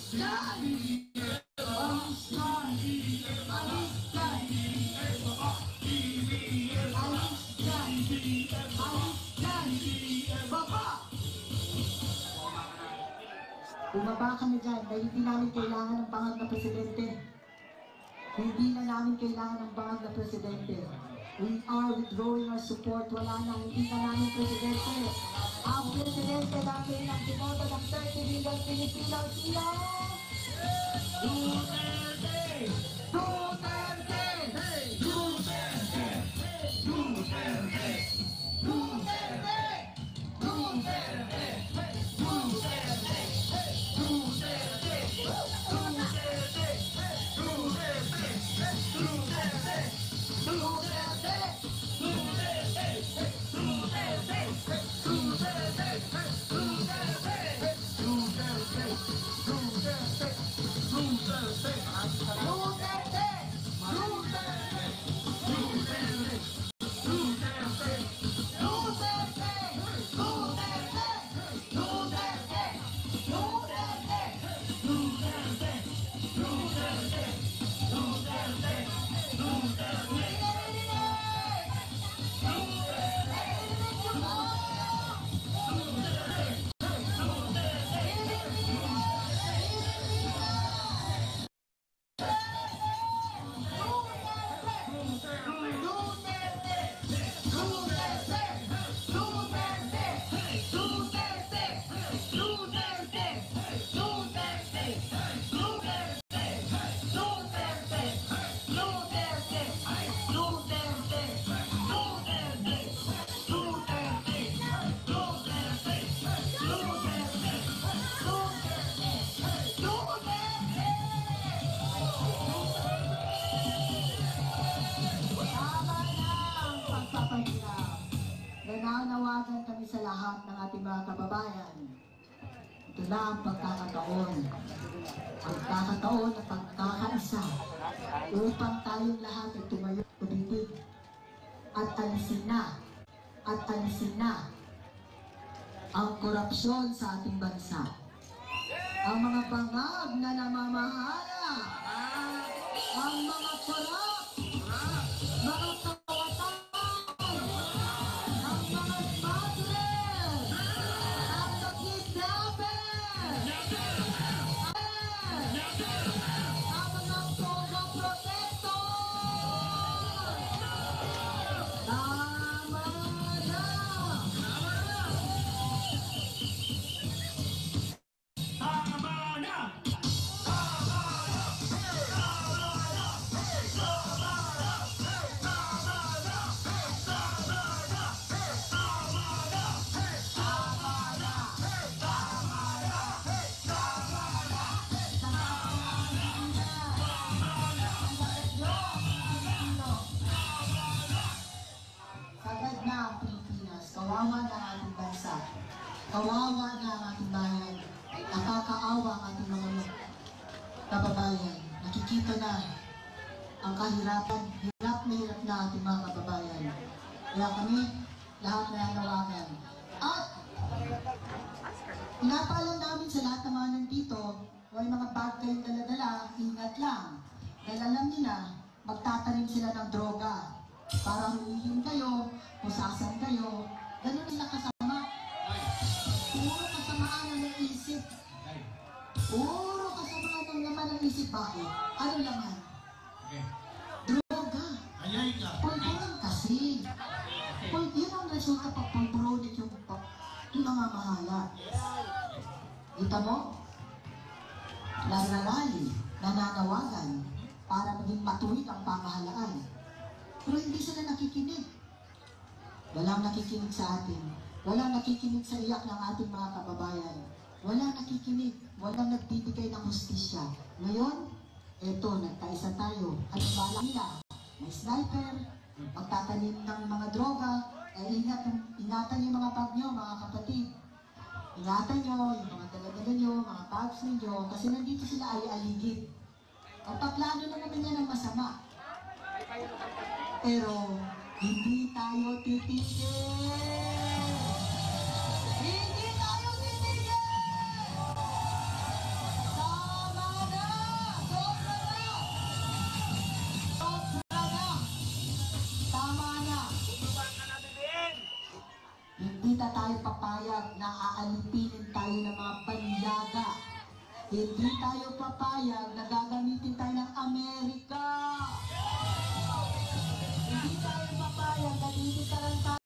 Bumaba ka na dyan dahil hindi namin kailangan ng bangag na presidente. Hindi na namin kailangan ng bangag na presidente. We are withdrawing our support. Wala na, hindi na namin presidente. Ang presidente namin ang binoto ng 30 million Pilipino sila! Duterte! Duterte! Duterte! Duterte! Duterte! Duterte! Nananawagan kami sa lahat ng ating mga kababayan. Ito na ang pagkakataon. Pagkakataon at pagkakaisa upang tayong lahat ay tumayo tumitig at alisin na ang korupsyon sa ating bansa. Ang mga bangag na namamahala, ang mga korap, mga kawatan, ang mga smuggler, ang kidnapper, ang mga pogo protector. Tama na! Sagad na ang Pilipinas, kawawa na ang ating bansa, kawawa na ang ating bayan, nakakaawa ang ating mga kababayan. Nakikita na ang kahirapan, hirap na ating mga kababayan. Kaya kami, lahat na nanawagan. At pinapaalam namin sa lahat ng mga nandito, may mga bag kayong daladala, ingat lang. Dahil alam niyo na, magtatanim sila ng droga. Para hulihin kayo, pusasan kayo, ganun sila kasama. Puro kasamaan ang naisip. Puro kasamaan ng laman ng isip. Bakit? Ano laman? Droga. Pulburon kasi. Yun ang resulta pag pulburonit yung mamamahala. Kita mo? Nananali, nananawagan para maging matuwid ang pamahalaan. Pero hindi sila nakikinig. Walang nakikinig sa atin. Walang nakikinig sa iyak ng ating mga kababayan. Walang nakikinig. Walang nagbibigay ng hustisya. Ngayon, eto, nagkaisa tayo. At wala nila, may sniper, magtatanim ng mga droga, ingatan yung mga bag nyo, mga kapatid. Ingatan nyo, yung mga dala-dala nyo, mga bags ninyo, kasi nandito sila ay-aligid. Papaplano na naman yan ng masama. Pero, hindi tayo titigil! Hindi tayo titigil! na tayo papayag na aalipinin tayo ng mga banyaga. Hindi tayo papayag na